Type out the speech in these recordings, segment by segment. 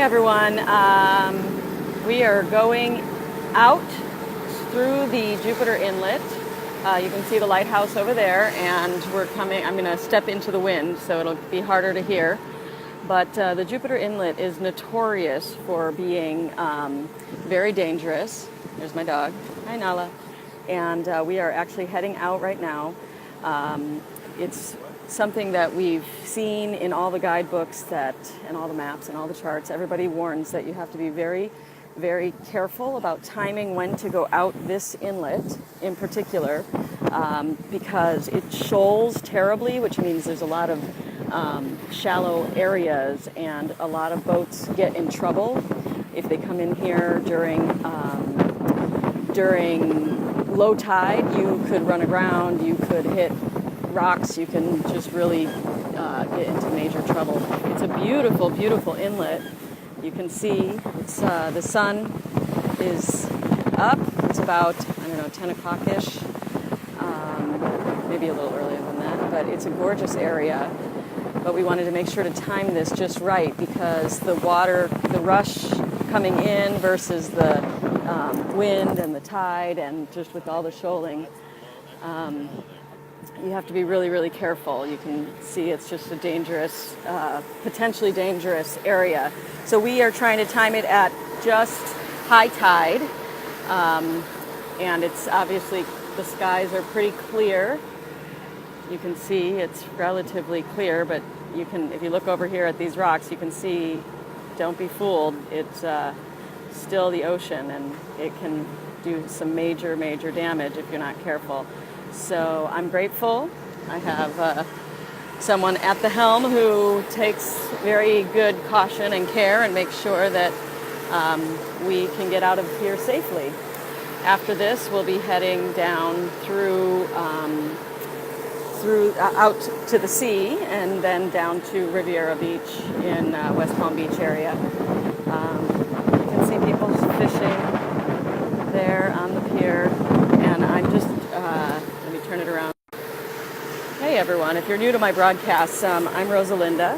everyone. We are going out through the Jupiter Inlet. You can see the lighthouse over there, and we're coming. I'm going to step into the wind, so it'll be harder to hear. But the Jupiter Inlet is notorious for being very dangerous. There's my dog. Hi, Nala. And we are actually heading out right now. It's something that we've seen in all the guidebooks and all the maps and all the charts. Everybody warns that you have to be very, very careful about timing when to go out this inlet in particular, because it shoals terribly, which means there's a lot of shallow areas, and a lot of boats get in trouble if they come in here during low tide. You could run aground, you could hit rocks, you can just really get into major trouble. It's a beautiful, beautiful inlet. You can see it's the sun is up. It's about, 10 o'clock-ish, maybe a little earlier than that, but it's a gorgeous area. But we wanted to make sure to time this just right, because the water, the rush coming in versus the wind and the tide, and just with all the shoaling, you have to be really, really careful. You can see it's just a dangerous, potentially dangerous area. So we are trying to time it at just high tide, and it's obviously, the skies are pretty clear. You can see it's relatively clear, but you can, if you look over here at these rocks, you can see, don't be fooled, it's still the ocean, and it can do some major, major damage if you're not careful. So I'm grateful. I have someone at the helm who takes very good caution and care and makes sure that we can get out of here safely. After this, we'll be heading down through out to the sea, and then down to Riviera Beach in West Palm Beach area. You can see people fishing there on the pier, and I'm just let me turn it around. Hey everyone, if you're new to my broadcasts, I'm Rosalinda,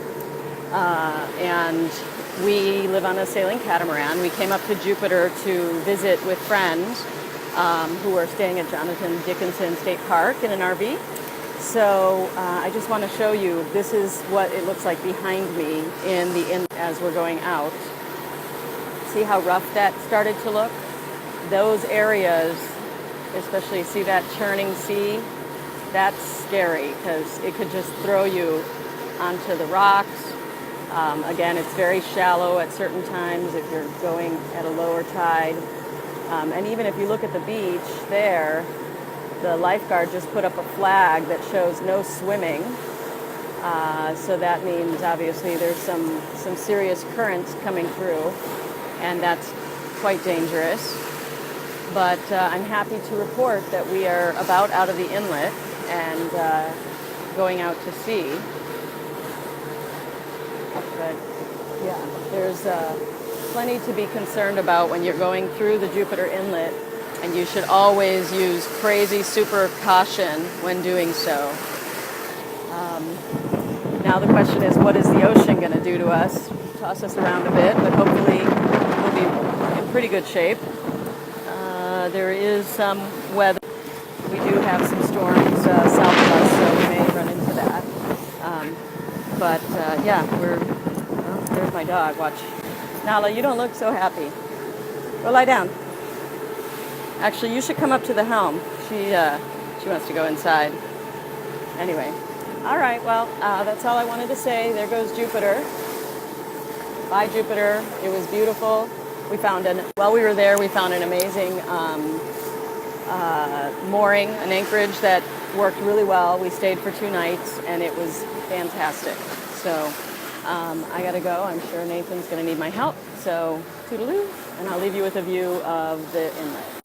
and we live on a sailing catamaran. We came up to Jupiter to visit with friends who are staying at Jonathan Dickinson State Park in an RV. So I just want to show you, this is what it looks like behind me in the inlet as we're going out. See how rough that started to look? Those areas, especially see that churning sea, that's scary because it could just throw you onto the rocks. Again, it's very shallow at certain times if you're going at a lower tide. And even if you look at the beach there, the lifeguard just put up a flag that shows no swimming. So that means obviously there's some serious currents coming through, and that's quite dangerous. But I'm happy to report that we are about out of the inlet and going out to sea. But yeah, there's plenty to be concerned about when you're going through the Jupiter Inlet, and you should always use crazy super caution when doing so. Now the question is, what is the ocean going to do to us? Toss us around a bit, but hopefully we'll be in pretty good shape. There is some weather. We do have some storms south of us, so we may run into that. Yeah, there's my dog. Watch. Nala, you don't look so happy. Go lie down. Actually, you should come up to the helm. She wants to go inside. Anyway. All right, well, that's all I wanted to say. There goes Jupiter. Bye, Jupiter. It was beautiful. While we were there, we found an amazing mooring, an anchorage that worked really well. We stayed for 2 nights, and it was fantastic. So I got to go. I'm sure Nathan's going to need my help. So toodaloo, and I'll leave you with a view of the inlet.